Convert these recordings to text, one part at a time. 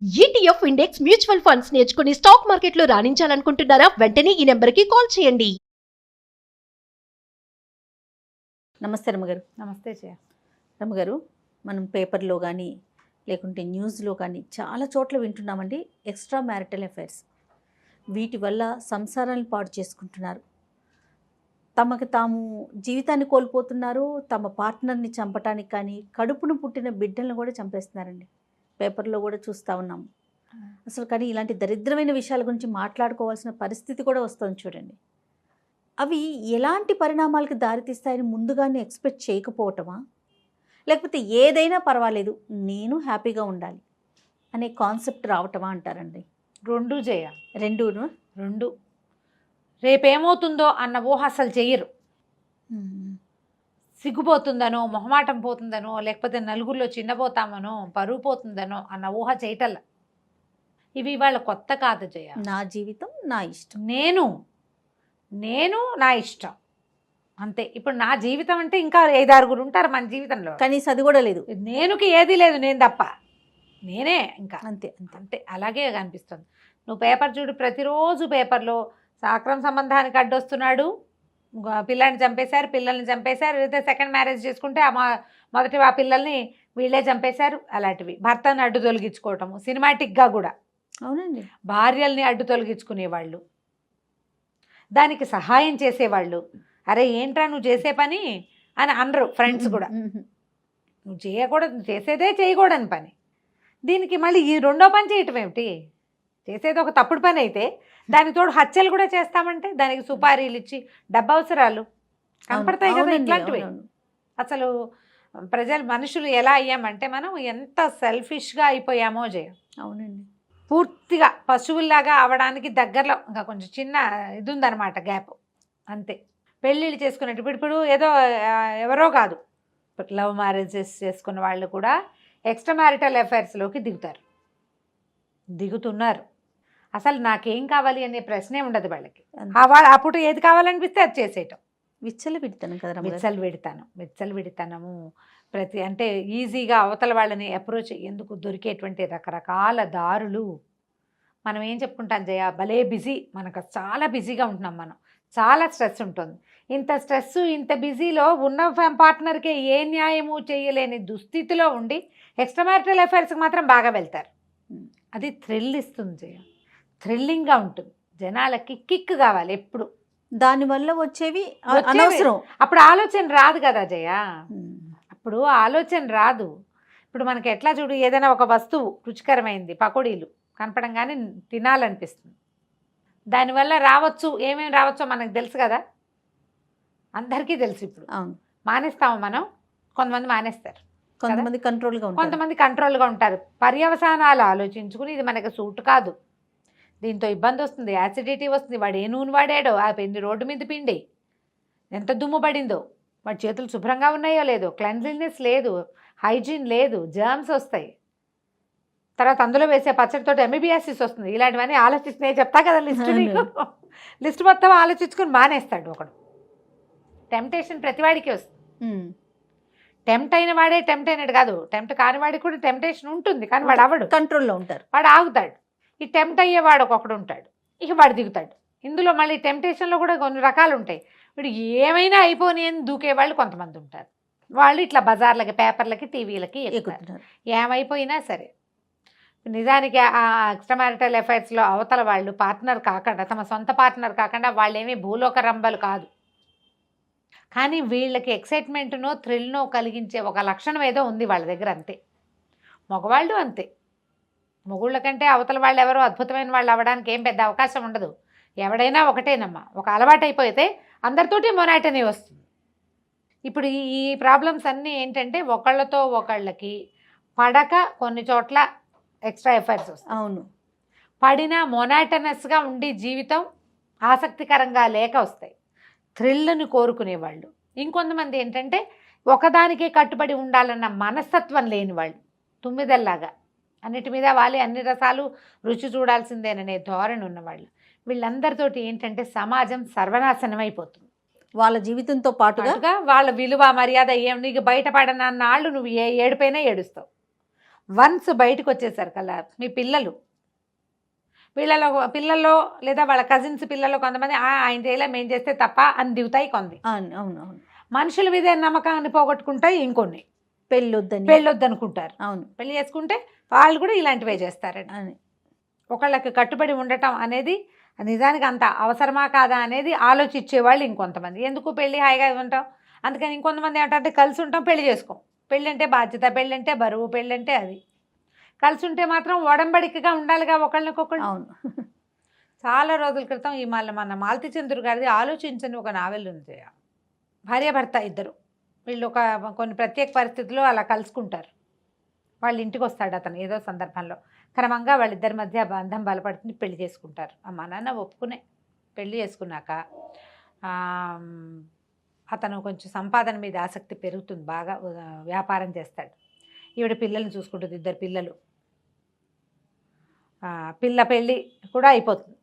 ETF index mutual funds నేర్చుకుని stock మార్కెట్లో రాణించాలనుకుంటున్నారా? వెంటనే ఈ నెంబర్కి కాల్ చేయండి. నమస్తే రమ్మగారు. నమస్తే జయ. రమ్మగారు, మనం పేపర్లో కానీ లేకుంటే న్యూస్లో కానీ చాలా చోట్ల వింటున్నామండి ఎక్స్ట్రా మ్యారిటల్ అఫైర్స్. వీటి వల్ల సంసారాలను పాడు చేసుకుంటున్నారు, తమకు తాము జీవితాన్ని కోల్పోతున్నారు, తమ పార్ట్నర్ని చంపటానికి కానీ కడుపును పుట్టిన బిడ్డలను కూడా చంపేస్తున్నారండి. పేపర్లో కూడా చూస్తూ ఉన్నాము. అసలు కానీ ఇలాంటి దరిద్రమైన విషయాల గురించి మాట్లాడుకోవాల్సిన పరిస్థితి కూడా వస్తుంది చూడండి. అవి ఎలాంటి పరిణామాలకు దారితీస్తాయని ముందుగానే ఎక్స్పెక్ట్ చేయకపోవటమా, లేకపోతే ఏదైనా పర్వాలేదు నేను హ్యాపీగా ఉండాలి అనే కాన్సెప్ట్ రావటమా అంటారండి? రెండు జయ, రెండు రేపేమవుతుందో అన్న ఊహ అసలు చెయ్యరు. సిగ్గుపోతుందనో, మొహమాటం పోతుందనో, లేకపోతే నలుగురిలో చిన్నపోతామనో, పరువు పోతుందనో అన్న ఊహ చేయటల్ల. ఇవి వాళ్ళ కొత్త కాదు జయ. నా జీవితం నా ఇష్టం, నేను నా ఇష్టం అంతే. ఇప్పుడు నా జీవితం అంటే ఇంకా 5-6 ఉంటారు మన జీవితంలో, కనీసం అది కూడా లేదు. నేనుకి ఏది లేదు, నేను తప్ప నేనే ఇంకా అంతే అంతే అంతే. అలాగే కనిపిస్తుంది. నువ్వు పేపర్ చూడు, ప్రతిరోజు పేపర్లో అక్రమ సంబంధానికి అడ్డొస్తున్నాడు, పిల్లని చంపేశారు, పిల్లల్ని చంపేశారు, లేదా సెకండ్ మ్యారేజ్ చేసుకుంటే మొదటి ఆ పిల్లల్ని వీళ్ళే చంపేశారు, అలాంటివి. భర్తను అడ్డు తొలగించుకోవటము, సినిమాటిక్గా కూడా. అవునండి, భార్యల్ని అడ్డు తొలగించుకునేవాళ్ళు, దానికి సహాయం చేసేవాళ్ళు. అరే ఏంట్రా నువ్వు చేసే పని అని అనరు ఫ్రెండ్స్ కూడా. నువ్వు చేయకూడదు, చేసేదే చేయకూడని పని. దీనికి మళ్ళీ ఈ రెండో పని చేయటం ఏమిటి? చేసేది ఒక తప్పుడు పని అయితే దానికి తోడు హత్యలు కూడా చేస్తామంటే దానికి సుపారీలు ఇచ్చి డబ్బు అవసరాలు కనపడతాయి కదా ఇట్లాంటివి. అసలు మనుషులు ఎలా అయ్యామంటే మనం ఎంత సెల్ఫిష్గా అయిపోయామో జయ. అవునండి, పూర్తిగా పశువుల్లాగా అవడానికి దగ్గరలో ఇంకా కొంచెం చిన్న ఇది ఉందన్నమాట, గ్యాప్ అంతే. పెళ్ళిళ్ళు చేసుకునేటప్పుడు ఇప్పుడు ఏదో ఎవరో కాదు, లవ్ మ్యారేజెస్ చేసుకున్న వాళ్ళు కూడా ఎక్స్ట్రా మ్యారిటల్ అఫైర్స్లోకి దిగుతున్నారు. అసలు నాకేం కావాలి అనే ప్రశ్నే ఉండదు వాళ్ళకి. అప్పుడు ఏది కావాలనిపిస్తే అది చేసేయటం. విచ్చలవిడితనం కదా, విచ్చలవిడితనము. అంటే ఈజీగా అవతల వాళ్ళని అప్రోచ్ ఎందుకు దొరికేటువంటి రకరకాల దారులు. మనం ఏం చెప్పుకుంటాం జయ, భలే బిజీ, మనకు చాలా బిజీగా ఉంటున్నాం, మనం చాలా స్ట్రెస్ ఉంటుంది. ఇంత స్ట్రెస్, ఇంత బిజీలో ఉన్న పార్ట్నర్కే ఏ న్యాయము చేయలేని దుస్థితిలో ఉండి ఎక్స్ట్రా మ్యారిటల్ అఫైర్స్కి మాత్రం బాగా వెళ్తారు. అది థ్రిల్ ఇస్తుంది జయ, థ్రిల్లింగ్గా ఉంటుంది. జనాలకి కిక్ కావాలి ఎప్పుడు, దానివల్ల వచ్చేవి అనవసరం. అప్పుడు ఆలోచన రాదు కదా జయ, అప్పుడు ఆలోచన రాదు. ఇప్పుడు మనకి ఎట్లా చూడు, ఏదైనా ఒక వస్తువు రుచికరమైంది, పకోడీలు కనపడంగానే తినాలనిపిస్తుంది. దానివల్ల రావచ్చు, ఏమేమి రావచ్చో మనకు తెలుసు కదా, అందరికీ తెలుసు. ఇప్పుడు అవును, మానేస్తాము మనం, కొంతమంది మానేస్తారు, కొంతమంది కంట్రోల్గా ఉంటారు. పర్యవసానాలు ఆలోచించుకుని ఇది మనకు సూట్ కాదు, దీంతో ఇబ్బంది వస్తుంది, యాసిడిటీ వస్తుంది, వాడు ఏ నూనె వాడాడో, ఆ పిండి రోడ్డు మీద పిండి ఎంత దుమ్ము పడిందో, వాడి చేతులు శుభ్రంగా ఉన్నాయో లేదో, క్లెన్లీనెస్ లేదు, హైజీన్ లేదు, జర్మ్స్ వస్తాయి. తర్వాత అందులో వేసే పచ్చడితో ఎంబీబీఎస్సిస్ వస్తుంది. ఇలాంటివన్నీ ఆలోచిస్తున్నాయి చెప్తా కదా లిస్ట్ మొత్తం ఆలోచించుకుని మానేస్తాడు ఒకడు. టెంప్టేషన్ ప్రతివాడికి వస్తుంది. టెంప్ట్ అయిన వాడే టెంప్ట్ అయినట్టు కాదు, టెంప్ట్ కాని వాడికి కూడా టెంప్టేషన్ ఉంటుంది, కానీ వాడు అవడు, కంట్రోల్లో ఉంటారు, వాడు ఆగుతాడు. ఈ టెంప్ట్ అయ్యేవాడు ఒకడు ఉంటాడు, ఇక వాడు దిగుతాడు. ఇందులో మళ్ళీ టెంప్టేషన్లో కూడా కొన్ని రకాలు ఉంటాయి. వీడు ఏమైనా అయిపోని అని దూకేవాళ్ళు కొంతమంది ఉంటారు. వాళ్ళు ఇట్లా బజార్లకి, పేపర్లకి, టీవీలకి ఎక్కుతారు. ఏమైపోయినా సరే. నిజానికి ఆ ఎక్స్ట్రా మ్యారిటల్ అఫైర్స్లో అవతల వాళ్ళు పార్ట్నర్ కాకుండా, తమ సొంత పార్ట్నర్ కాకుండా వాళ్ళేమీ భూలోక రంబలు కాదు, కానీ వీళ్ళకి ఎక్సైట్మెంట్నో థ్రిల్నో కలిగించే ఒక లక్షణం ఏదో ఉంది వాళ్ళ దగ్గర, అంతే. మగవాళ్ళు అంతే, మొగుళ్ళ కంటే అవతల వాళ్ళు ఎవరో అద్భుతమైన వాళ్ళు అవ్వడానికి ఏం పెద్ద అవకాశం ఉండదు. ఎవడైనా ఒకటేనమ్మా, ఒక అలవాటు అయిపోతే అందరితోటి మొనాటనీ వస్తుంది. ఇప్పుడు ఈ ప్రాబ్లమ్స్ అన్నీ ఏంటంటే ఒకళ్ళతో ఒకళ్ళకి పడక కొన్ని చోట్ల ఎక్స్ట్రా ఎఫైర్స్ వస్తాయి. అవును, పడినా మొనాటనస్గా ఉండి జీవితం ఆసక్తికరంగా లేక వస్తాయి. థ్రిల్ని కోరుకునేవాళ్ళు. ఇంకొంతమంది ఏంటంటే ఒకదానికే కట్టుబడి ఉండాలన్న మనస్తత్వం లేని వాళ్ళు, తుమ్మిదల్లాగా అన్నిటి మీద వాలి అన్ని రసాలు రుచి చూడాల్సిందేననే ధోరణి ఉన్నవాళ్ళు. వీళ్ళందరితోటి ఏంటంటే సమాజం సర్వనాశనం అయిపోతుంది. వాళ్ళ జీవితంతో పాటుగా వాళ్ళ విలువ మర్యాద ఏం, నీకు బయటపడనన్నాళ్ళు నువ్వు ఏ ఏడుపైనా ఏడుస్తావు. వన్స్ బయటకు వచ్చేసరికి అలా మీ పిల్లల్లో లేదా వాళ్ళ కజిన్స్ పిల్లల్లో కొంతమంది ఆయన చేయలే మేము చేస్తే తప్ప అని దిగుతాయి కొంది. అవును అవును. మనుషుల మీద నమ్మకాన్ని పోగొట్టుకుంటాయి ఇంకొన్ని. పెళ్ళొద్దనుకుంటారు. అవును. పెళ్లి చేసుకుంటే వాళ్ళు కూడా ఇలాంటివే చేస్తారండి అని. ఒకళ్ళకి కట్టుబడి ఉండటం అనేది నిజానికి అంత అవసరమా కాదా అనేది ఆలోచించేవాళ్ళు ఇంకొంతమంది. ఎందుకు పెళ్ళి హాయిగా ఉంటాం, అందుకని ఇంకొంతమంది ఏమంటారంటే కలిసి ఉంటాం పెళ్లి చేసుకోం. పెళ్ళి అంటే బాధ్యత, పెళ్ళి అంటే బరువు, పెళ్ళి అంటే అది. కలిసి ఉంటే మాత్రం ఒడంబడికగా ఉండాలిగా ఒకళ్ళనికొకళ్ళు. అవును. చాలా రోజుల క్రితం మన మాలతి చంద్రు గారిది ఆలోచించని ఒక నావెల్ ఉంది. భార్యాభర్త ఇద్దరు వీళ్ళు కొన్ని ప్రత్యేక పరిస్థితుల్లో అలా కలుసుకుంటారు. వాళ్ళ ఇంటికి వస్తాడు అతను ఏదో సందర్భంలో. క్రమంగా వాళ్ళిద్దరి మధ్య బంధం బలపడుతుంది, పెళ్లి చేసుకుంటారు. అమ్మ నాన్న ఒప్పుకునే పెళ్లి చేసుకున్నాక అతను కొంచెం సంపాదన మీద ఆసక్తి పెరుగుతుంది, బాగా వ్యాపారం చేస్తాడు. ఈవిడ పిల్లల్ని చూసుకుంటుంది, ఇద్దరు పిల్లలు. పిల్ల పెళ్ళి కూడా అయిపోతుంది.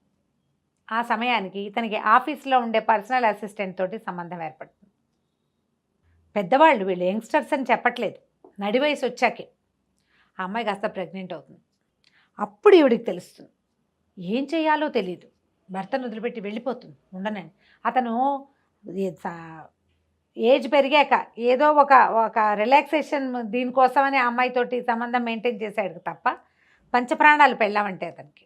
ఆ సమయానికి ఇతనికి ఆఫీస్లో ఉండే పర్సనల్ అసిస్టెంట్ తోటి సంబంధం ఏర్పడుతుంది. పెద్దవాళ్ళు వీళ్ళు, యంగ్స్టర్స్ అని చెప్పట్లేదు, నడి వయసు వచ్చాకే. ఆ అమ్మాయి కాస్త ప్రెగ్నెంట్ అవుతుంది. అప్పుడు ఈవిడికి తెలుస్తుంది, ఏం చేయాలో తెలియదు. భర్తను వదిలిపెట్టి వెళ్ళిపోతుంది. ఉండనండి అతను ఏజ్ పెరిగాక ఏదో ఒక రిలాక్సేషన్ దీనికోసమని ఆ అమ్మాయితోటి సంబంధం మెయింటైన్ చేశాడు తప్ప పంచప్రాణాలు పెళ్ళామంటే అతనికి.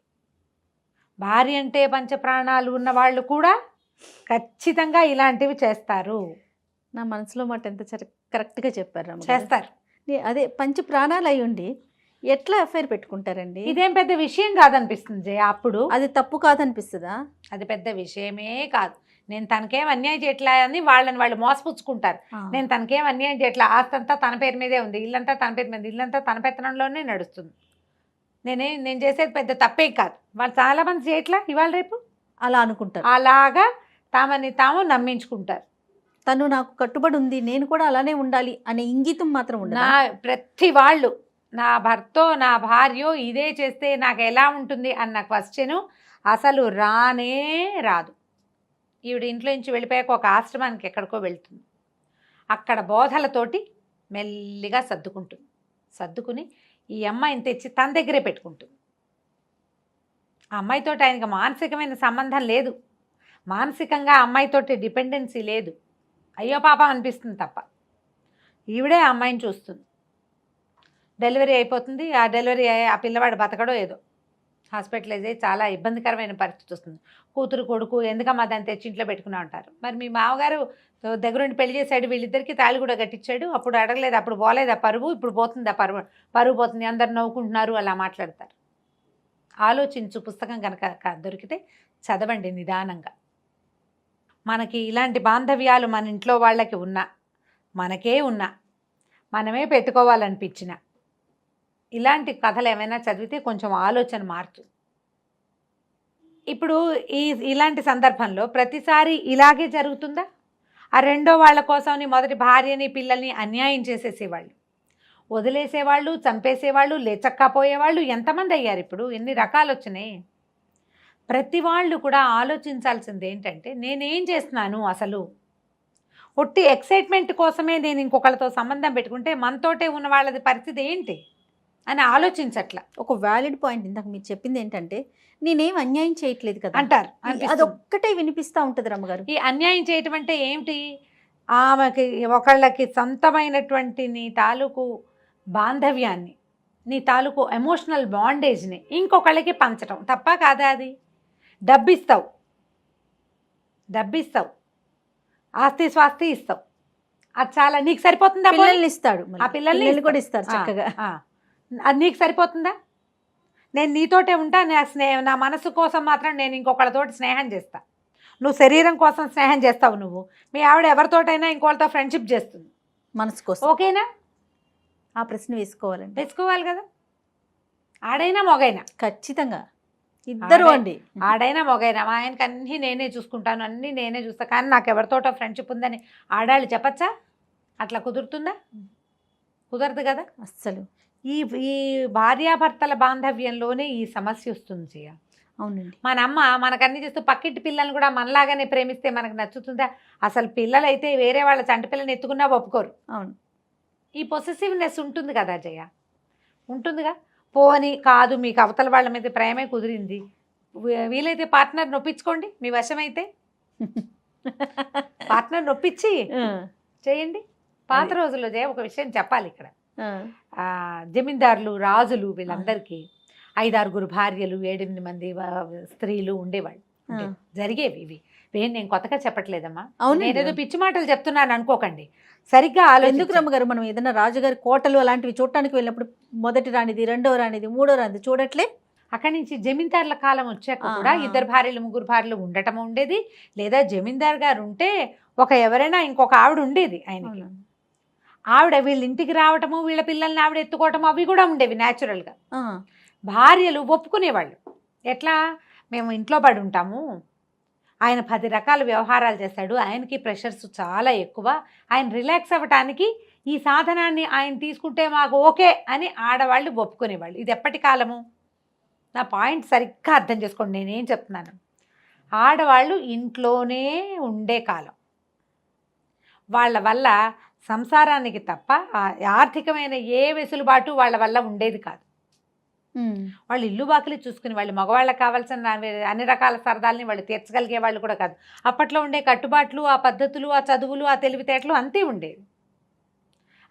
భార్య అంటే పంచప్రాణాలు ఉన్న వాళ్ళు కూడా ఖచ్చితంగా ఇలాంటివి చేస్తారు. నా మనసులో మాట ఎంత కరెక్ట్గా చెప్పారు. చేస్తారు. అదే పంచ ప్రాణాలు అయి ఉండి ఎట్లా అఫైర్ పెట్టుకుంటారండి? ఇదేం పెద్ద విషయం కాదనిపిస్తుంది జయ. అప్పుడు అది తప్పు కాదనిపిస్తుందా? అది పెద్ద విషయమే కాదు. నేను తనకేం అన్యాయం చేయట్లా అని వాళ్ళు మోసపుచ్చుకుంటారు. నేను తనకేం అన్యాయం చేయట్లా, ఆస్తంతా తన పేరు మీదే ఉంది, ఇల్లంతా తన పేరు మీద, ఇల్లంతా తన పెత్తనంలోనే నడుస్తుంది. నేను చేసేది పెద్ద తప్పే కాదు. వాళ్ళు చాలామంది చేయట్లా ఇవాళ రేపు అలా అనుకుంటారు. అలాగా తామని తాము నమ్మించుకుంటారు. తను నాకు కట్టుబడి ఉంది, నేను కూడా అలానే ఉండాలి అనే ఇంగితం మాత్రం ఉండదు. ప్రతి వాళ్ళు నా భర్తో నా భార్యో ఇదే చేస్తే నాకు ఎలా ఉంటుంది అన్న క్వశ్చను అసలు రానే రాదు. ఈవిడ ఇంట్లో నుంచి వెళ్ళిపోయాక ఒక ఆశ్రమానికి ఎక్కడికో వెళ్తుంది. అక్కడ బోధలతోటి మెల్లిగా సర్దుకుని ఈ అమ్మాయిని తెచ్చి తన దగ్గరే పెట్టుకుంటుంది. ఆ అమ్మాయితోటి ఆయనకి మానసికమైన సంబంధం లేదు, మానసికంగా అమ్మాయితోటి డిపెండెన్సీ లేదు. అయ్యో పాపం అనిపిస్తుంది తప్ప. ఈవిడే ఆ అమ్మాయిని చూస్తుంది. డెలివరీ అయిపోతుంది. ఆ డెలివరీ ఆ పిల్లవాడు బతకడో ఏదో హాస్పిటలైజ్ అయ్యి చాలా ఇబ్బందికరమైన పరిస్థితి వస్తుంది. కూతురు కొడుకు ఎందుకమ్మా దాన్ని తెచ్చి ఇంట్లో పెట్టుకున్నా ఉంటారు. మరి మీ మామగారు దగ్గరుండి పెళ్లి చేశాడు, వీళ్ళిద్దరికీ తాళి కూడా కట్టించాడు, అప్పుడు అడగలేదు, అప్పుడు పోలేదా పరువు, ఇప్పుడు పోతుందా పరువు పోతుంది, అందరు నవ్వుకుంటున్నారు, అలా మాట్లాడతారు. ఆలోచించు. పుస్తకం కనుక దొరికితే చదవండి నిదానంగా. మనకి ఇలాంటి బాంధవ్యాలు మన ఇంట్లో వాళ్ళకి ఉన్నా, మనకే ఉన్నా, మనమే పెట్టుకోవాలనిపించిన ఇలాంటి కథలు ఏమైనా చదివితే కొంచెం ఆలోచన మారుతుంది. ఇప్పుడు ఇలాంటి సందర్భంలో ప్రతిసారి ఇలాగే జరుగుతుందా? ఆ రెండో వాళ్ళ కోసమని మొదటి భార్యని పిల్లల్ని అన్యాయం చేసేసేవాళ్ళు, వదిలేసేవాళ్ళు, చంపేసేవాళ్ళు, లేచక్కపోయేవాళ్ళు ఎంతమంది అయ్యారు. ఇప్పుడు ఎన్ని రకాలు వచ్చినాయి. ప్రతి వాళ్ళు కూడా ఆలోచించాల్సింది ఏంటంటే, నేనేం చేస్తున్నాను అసలు? ఒట్టి ఎక్సైట్మెంట్ కోసమే నేను ఇంకొకళ్ళతో సంబంధం పెట్టుకుంటే మనతోటే ఉన్న వాళ్ళది పరిస్థితి ఏంటి అని ఆలోచించట్ల. ఒక వ్యాలిడ్ పాయింట్ ఇందాక మీరు చెప్పింది ఏంటంటే, నేనేం అన్యాయం చేయట్లేదు కదా అంటారు. అదొక్కటే వినిపిస్తూ ఉంటుంది రమ్మగారు. ఈ అన్యాయం చేయటం అంటే ఏమిటి? ఆమెకి ఒకళ్ళకి సొంతమైనటువంటి నీ తాలూకు బాంధవ్యాన్ని, నీ తాలూకు ఎమోషనల్ బాండేజ్ని ఇంకొకళ్ళకి పంచటం తప్ప కాదా? అది డబ్బిస్తావు, ఆస్తి స్వాస్తి ఇస్తావు, అది చాలా నీకు సరిపోతుందా? పిల్లల్ని ఇస్తాడు, ఆ పిల్లల్ని కూడా ఇస్తారు చక్కగా. అది నీకు సరిపోతుందా? నేను నీతోటే ఉంటా, నా మనసు కోసం మాత్రం నేను ఇంకొకళ్ళతోటి స్నేహం చేస్తా. నువ్వు శరీరం కోసం స్నేహం చేస్తావు. నువ్వు మీ ఆవిడ ఎవరితోటైనా ఇంకోళ్ళతో ఫ్రెండ్షిప్ చేస్తుంది మనసు కోసం. ఓకేనా? ఆ ప్రశ్న వేసుకోవాలి కదా. ఆడైనా మొగైనా ఖచ్చితంగా ఇద్దరు అండి. ఆడైనా మొగైనా మా ఆయనకి అన్నీ నేనే చూసుకుంటాను, అన్నీ నేనే చూస్తా, కానీ నాకు ఎవరితోటో ఫ్రెండ్షిప్ ఉందని ఆడాళ్ళు చెప్పచ్చా? అట్లా కుదురుతుందా? కుదరదు కదా అస్సలు. ఈ భార్యాభర్తల బాంధవ్యంలోనే ఈ సమస్య వస్తుంది జియ. అవునండి. మన అమ్మ మనకన్నీ చేస్తూ పక్కింటి పిల్లల్ని కూడా మనలాగానే ప్రేమిస్తే మనకు నచ్చుతుందా? అసలు పిల్లలైతే వేరే వాళ్ళ చంటి పిల్లని ఎత్తుకున్నా ఒప్పుకోరు. అవును. ఈ పొసెసివ్నెస్ ఉంటుంది కదా జయ. ఉంటుందిగా. పోని కాదు మీకు అవతల వాళ్ళ మీద ప్రేమే కుదిరింది, వీలైతే పార్ట్నర్ నొప్పించుకోండి, మీ వశమైతే పార్ట్నర్ నొప్పించి చేయండి. పాత రోజుల్లో ఒక విషయం చెప్పాలి ఇక్కడ. జమీందారులు, రాజులు వీళ్ళందరికీ 5-6 భార్యలు, 7-8 మంది స్త్రీలు ఉండేవాళ్ళు. జరిగేవి ఇవి. నేను కొత్తగా చెప్పట్లేదమ్మా, నేనేదో పిచ్చి మాటలు చెప్తున్నాను అనుకోకండి. సరిగ్గా ఎందుకు రమ్మగారు, మనం ఏదైనా రాజుగారి కోటలు అలాంటివి చూడటానికి వెళ్ళినప్పుడు మొదటి రానిది, రెండవ రానిది, మూడో రానిది చూడట్లే. అక్కడి నుంచి జమీందారుల కాలం వచ్చాక కూడా 2 భార్యలు 3 భార్యలు ఉండటం ఉండేది. లేదా జమీందార్ గారు ఉంటే ఎవరైనా ఇంకొక ఆవిడ ఉండేది ఆయనకి. ఆవిడ వీళ్ళ ఇంటికి రావటము, వీళ్ళ పిల్లల్ని ఆవిడ ఎత్తుకోవటము అవి కూడా ఉండేవి న్యాచురల్గా. భార్యలు ఒప్పుకునేవాళ్ళు. ఎట్లా, మేము ఇంట్లో పడి ఉంటాము, ఆయన 10 రకాల వ్యవహారాలు చేస్తాడు, ఆయనకి ప్రెషర్స్ చాలా ఎక్కువ, ఆయన రిలాక్స్ అవ్వటానికి ఈ సాధనాన్ని ఆయన తీసుకుంటే మాకు ఓకే అని ఆడవాళ్ళు ఒప్పుకునేవాళ్ళు. ఇది ఎప్పటి కాలము? నా పాయింట్ సరిగ్గా అర్థం చేసుకోండి నేనేం చెప్తున్నాను. ఆడవాళ్ళు ఇంట్లోనే ఉండే కాలం. వాళ్ళ వల్ల సంసారానికి తప్ప ఆర్థికమైన ఏ వెసులుబాటు వాళ్ళ వల్ల ఉండేది కాదు. వాళ్ళు ఇల్లు వాకిలి చూసుకుని వాళ్ళు మగవాళ్ళకి కావాల్సిన అన్ని రకాల సరదాలని వాళ్ళు తీర్చగలిగే వాళ్ళు కూడా కాదు. అప్పట్లో ఉండే కట్టుబాట్లు, ఆ పద్ధతులు, ఆ చదువులు, ఆ తెలివితేటలు అంతే ఉండేవి.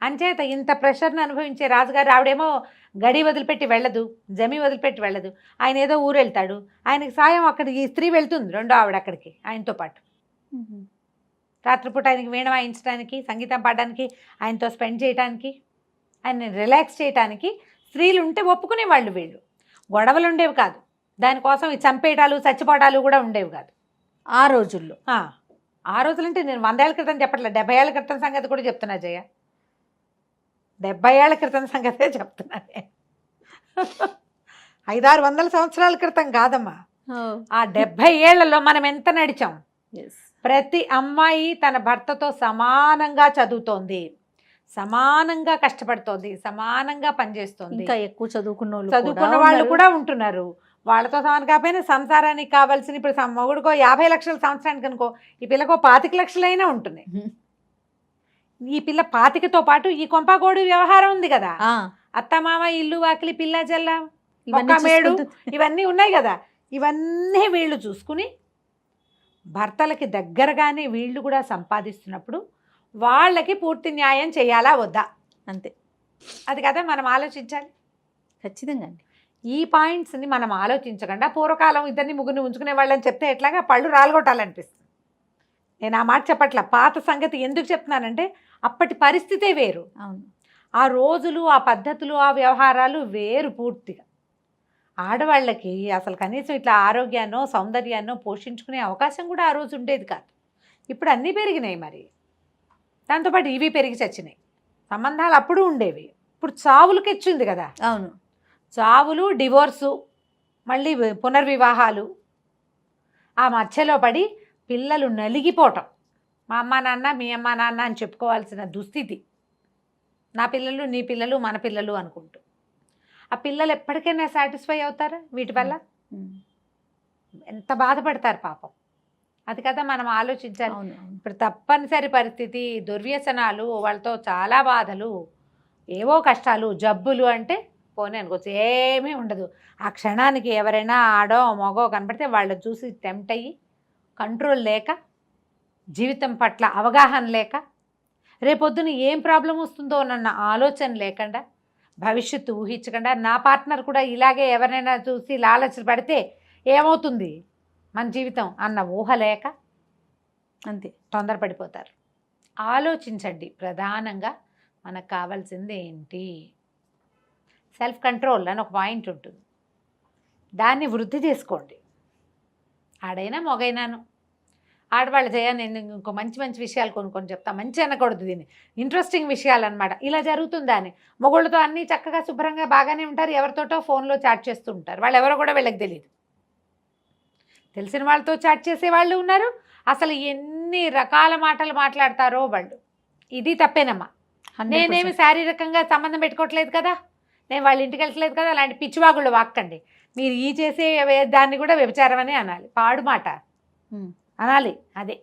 అంచేత ఇంత ప్రెషర్ని అనుభవించే రాజుగారు, ఆవిడేమో గడి వదిలిపెట్టి వెళ్ళదు, జమి వదిలిపెట్టి వెళ్ళదు. ఆయన ఏదో ఊరు వెళ్తాడు, ఆయనకి సాయం అక్కడికి ఈ స్త్రీ వెళ్తుంది, రెండో ఆవిడ అక్కడికి ఆయనతో పాటు. రాత్రిపూట ఆయనకి వీణ వాయించడానికి, సంగీతం పాడడానికి, ఆయనతో స్పెండ్ చేయడానికి, ఆయన రిలాక్స్ చేయడానికి స్త్రీలు ఉంటే ఒప్పుకునేవాళ్ళు. వీళ్ళు గొడవలు ఉండేవి కాదు, దానికోసం ఈ చంపేయటాలు చచ్చిపోవటాలు కూడా ఉండేవి కాదు ఆ రోజుల్లో. ఆ రోజులంటే నేను 100 ఏళ్ల క్రితం చెప్పట్లేదు, 70 ఏళ్ల క్రితం సంగతి కూడా చెప్తున్నా జయ. 70 ఏళ్ల క్రితం సంగతే చెప్తున్నా నేను. 500-600 సంవత్సరాల క్రితం కాదమ్మా. ఆ 70 ఏళ్లలో మనం ఎంత నడిచాం. ప్రతి అమ్మాయి తన భర్తతో సమానంగా చదువుతోంది, సమానంగా కష్టపడుతోంది, సమానంగా పనిచేస్తోంది. ఇంకా ఎక్కువ చదువుకున్న వాళ్ళు కూడా ఉంటున్నారు. వాళ్ళతో సమానం కాకపోయినా సంసారానికి కావాల్సిన, ఇప్పుడు మొగుడుకో 50 లక్షల సంవత్సరానికి అనుకో, ఈ పిల్లకో 25 లక్షలైనా ఉంటున్నాయి. ఈ పిల్ల 25తో పాటు ఈ కొంపగోడు వ్యవహారం ఉంది కదా, అత్తమామ, ఇల్లు వాకిలి, పిల్ల జల్ల, మేడు, ఇవన్నీ ఉన్నాయి కదా. ఇవన్నీ వీళ్ళు చూసుకుని భర్తలకి దగ్గరగానే వీళ్ళు కూడా సంపాదిస్తున్నప్పుడు వాళ్ళకి పూర్తి న్యాయం చేయాలా వద్దా, అంతే. అది కదా మనం ఆలోచించాలి. ఖచ్చితంగా అండి. ఈ పాయింట్స్ని మనం ఆలోచించకుండా పూర్వకాలం 2-3 ఉంచుకునే వాళ్ళని చెప్తే ఎట్లాగా పళ్ళు రాలగొట్టాలనిపిస్తుంది. నేను ఆ మాట చెప్పట్లా, పాత సంగతి ఎందుకు చెప్తున్నానంటే అప్పటి పరిస్థితే వేరు. అవును, ఆ రోజులు, ఆ పద్ధతులు, ఆ వ్యవహారాలు వేరు పూర్తిగా. ఆడవాళ్ళకి అసలు కనీసం ఇట్లా ఆరోగ్యాన్నో సౌందర్యాన్నో పోషించుకునే అవకాశం కూడా ఆ రోజు ఉండేది కాదు. ఇప్పుడు అన్నీ పెరిగినాయి, మరి దాంతోపాటు ఇవి పెరిగి చచ్చినాయి. సంబంధాలు అప్పుడు ఉండేవి, ఇప్పుడు చావులకి వచ్చింది కదా. అవును, చావులు, డివోర్సు, మళ్ళీ పునర్వివాహాలు, ఆ మధ్యలో పడి పిల్లలు నలిగిపోవటం. మా అమ్మ నాన్న, మీ అమ్మ నాన్న అని చెప్పుకోవాల్సిన దుస్థితి. నా పిల్లలు, నీ పిల్లలు, మన పిల్లలు అనుకుంటూ. ఆ పిల్లలు ఎప్పటికైనా సాటిస్ఫై అవుతారా వీటి వల్ల? ఎంత బాధపడతారు పాపం. అది కదా మనం ఆలోచించాలి. ఇప్పుడు తప్పనిసరి పరిస్థితి, దుర్వ్యసనాలు, వాళ్ళతో చాలా బాధలు, ఏవో కష్టాలు, జబ్బులు అంటే పోనీ అనుకోవచ్చు, ఏమీ ఉండదు. ఆ క్షణానికి ఎవరైనా ఆడో మగో కనపడితే వాళ్ళని చూసి టెంప్ట్ అయ్యి, కంట్రోల్ లేక, జీవితం పట్ల అవగాహన లేక, రేపొద్దున ఏం ప్రాబ్లం వస్తుందో అన్న ఆలోచన లేకుండా, భవిష్యత్తు ఊహించకుండా, నా పార్ట్నర్ కూడా ఇలాగే ఎవరైనా చూసి లాలచ పడితే ఏమవుతుంది మన జీవితం అన్న ఊహ లేక అంతే తొందరపడిపోతారు. ఆలోచించండి. ప్రధానంగా మనకు కావాల్సింది ఏంటి? సెల్ఫ్ కంట్రోల్ అని ఒక పాయింట్ ఉంటుంది, దాన్ని వృద్ధి చేసుకోండి. ఆడైనా మొగైనాను. ఆడవాళ్ళు నేను ఇంకో మంచి మంచి విషయాలు కొన్ని చెప్తా, మంచి అనకూడదు దీన్ని, ఇంట్రెస్టింగ్ విషయాలు అనమాట. ఇలా జరుగుతుందా అని. మొగుళ్ళతో అన్నీ చక్కగా శుభ్రంగా బాగానే ఉంటారు, ఎవరితోటో ఫోన్లో చాట్ చేస్తూ ఉంటారు. వాళ్ళు ఎవరో కూడా వీళ్ళకి తెలియదు. తెలిసిన వాళ్ళతో చాట్ చేసే వాళ్ళు ఉన్నారు, అసలు ఎన్ని రకాల మాటలు మాట్లాడతారో వాళ్ళు. ఇది తప్పేనమ్మా. నేనేమి శారీరకంగా సంబంధం పెట్టుకోవట్లేదు కదా, నేను వాళ్ళ ఇంటికి వెళ్ళట్లేదు కదా, అలాంటి పిచ్చివాగుళ్ళు వాక్కండి. మీరు ఈ చేసే దాన్ని కూడా వ్యభిచారం అనే అనాలి, పాడు మాట అనాలి. అదే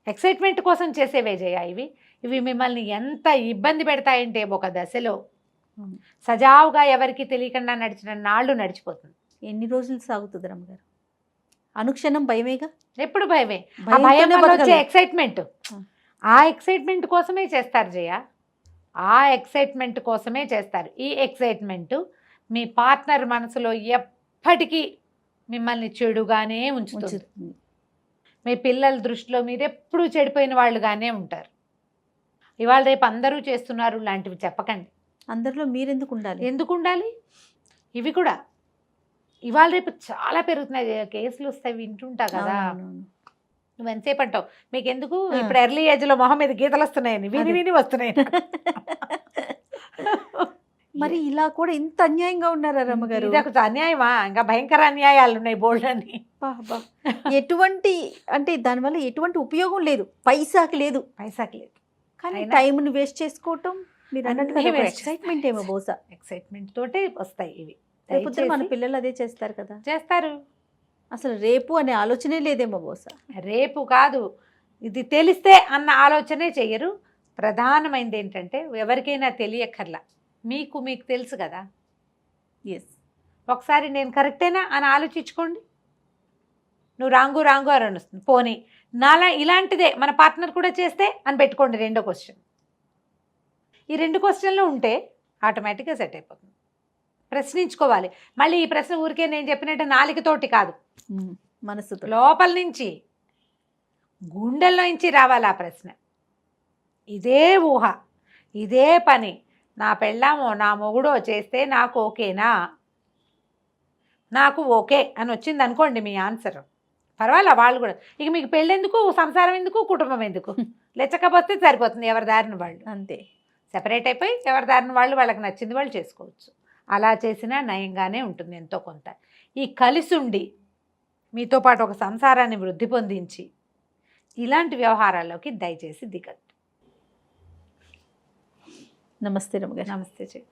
ఎక్సైట్మెంట్ కోసం చేసేవే జయ ఇవి. ఇవి మిమ్మల్ని ఎంత ఇబ్బంది పెడతాయంటే ఒక దశలో అవును. సజావుగా ఎవరికి తెలియకుండా నడిచిన నాళ్ళు నడిచిపోతుంది. ఎన్ని రోజులు సాగుతుంది రమ్మగారు? అనుక్షణం భయమేగా. ఎప్పుడు భయమే. ఆ భయంతోనే భయం వల్ల వచ్చే బతకాలి. ఎక్సైట్మెంట్, ఆ. ఆ ఎక్సైట్మెంట్ కోసమే చేస్తారు జయ. ఆ ఎక్సైట్మెంట్ కోసమే చేస్తారు. ఈ ఎక్సైట్మెంట్ మీ పార్ట్నర్ మనసులో ఎప్పటికీ మిమ్మల్ని చెడుగానే ఉంచుతుంది. ఉంచుతుంది. మీ పిల్లల దృష్టిలో మీరు ఎప్పుడూ చెడిపోయిన వాళ్ళుగానే ఉంటారు. ఇవాళ రేపు అందరూ చేస్తున్నారు లాంటివి చెప్పకండి. అందరిలో మీరెందుకు ఉండాలి? ఎందుకు ఉండాలి? ఇవి కూడా ఇవాళ రేపు చాలా పెరుగుతున్నాయి జయ. కేసులు వస్తాయి, వింటుంటా కదా. అవునవును. నువ్వు ఎంతసేపు అంటావు మీకు ఎందుకు, ఆ. ఇప్పుడు ఎర్లీ ఏజ్ లో మొహం మీద గీతలు వస్తున్నాయని విని అదే. విని వస్తున్నాయి. మరి ఇలా కూడా ఇంత అన్యాయంగా ఉన్నారా రమ్మగారు? ఇది ఒక అన్యాయమా? ఇంకా భయంకర అన్యాయాలు ఉన్నాయి బోల్డ్ అని. అబ్బా. ఎటువంటి అంటే దానివల్ల ఎటువంటి ఉపయోగం లేదు, పైసాకి లేదు. పైసాకి లేదు. కానీ అయినా- టైంని వేస్ట్ చేసుకోవటం, మీరు అన్నట్టుగా అన్నీ waste ఎక్సైట్మెంట్ ఏమో బహుశా. ఎక్సైట్మెంట్ తోటే వస్తాయి ఇవి. లేకపోతే మన దయచేసి పిల్లలు అదే చేస్తారు కదా. చేస్తారు. అసలు రేపు అనే ఆలోచనే లేదేమో బహుశా. రేపు కాదు, ఇది తెలిస్తే అన్న ఆలోచనే చెయ్యరు. ప్రధానమైనది ఏంటంటే ఎవరికైనా తెలియక్కర్లా, మీకు మీకు తెలుసు కదా. ఎస్. ఒకసారి నేను కరెక్టేనా అని ఆలోచించుకోండి. నువ్వు రాంగు రాంగు అని వస్తుంది. పోనీ నాలా ఇలాంటిదే మన పార్ట్నర్ కూడా చేస్తే అని పెట్టుకోండి రెండో క్వశ్చన్. ఈ 2 క్వశ్చన్లు ఉంటే ఆటోమేటిక్గా సెట్ అయిపోతుంది. ప్రశ్నించుకోవాలి. మళ్ళీ ఈ ప్రశ్న ఊరికే నేను చెప్పినట్టు నాలుకతోటి కాదు, మనసుతో. లోపల నుంచి గుండెల్లో నుంచి రావాలి ఆ ప్రశ్న. ఇదే ఊహ, ఇదే పని నా పెళ్ళామో నా మొగుడో చేస్తే నాకు ఓకేనా, నాకు ఓకే అని వచ్చింది అనుకోండి మీ ఆన్సర్, పర్వాలే. వాళ్ళు కూడా ఇక మీకు పెళ్ళెందుకు, సంసారం ఎందుకు, కుటుంబం ఎందుకు, లెచ్చకపోతే సరిపోతుంది. ఎవరి దారిన వాళ్ళు అంతే. సెపరేట్ అయిపోయి ఎవరి దారిన వాళ్ళు వాళ్ళకి నచ్చింది వాళ్ళు చేసుకోవచ్చు. అలా చేసినా నయంగానే ఉంటుంది ఎంతో కొంత. ఈ కలిసి ఉండి మీతో పాటు ఒక సంసారాన్ని వృద్ధి పొందించి ఇలాంటి వ్యవహారాల్లోకి దయచేసి దిగద్దు. నమస్తే రమ్మగారు. నమస్తే చెయ్యి.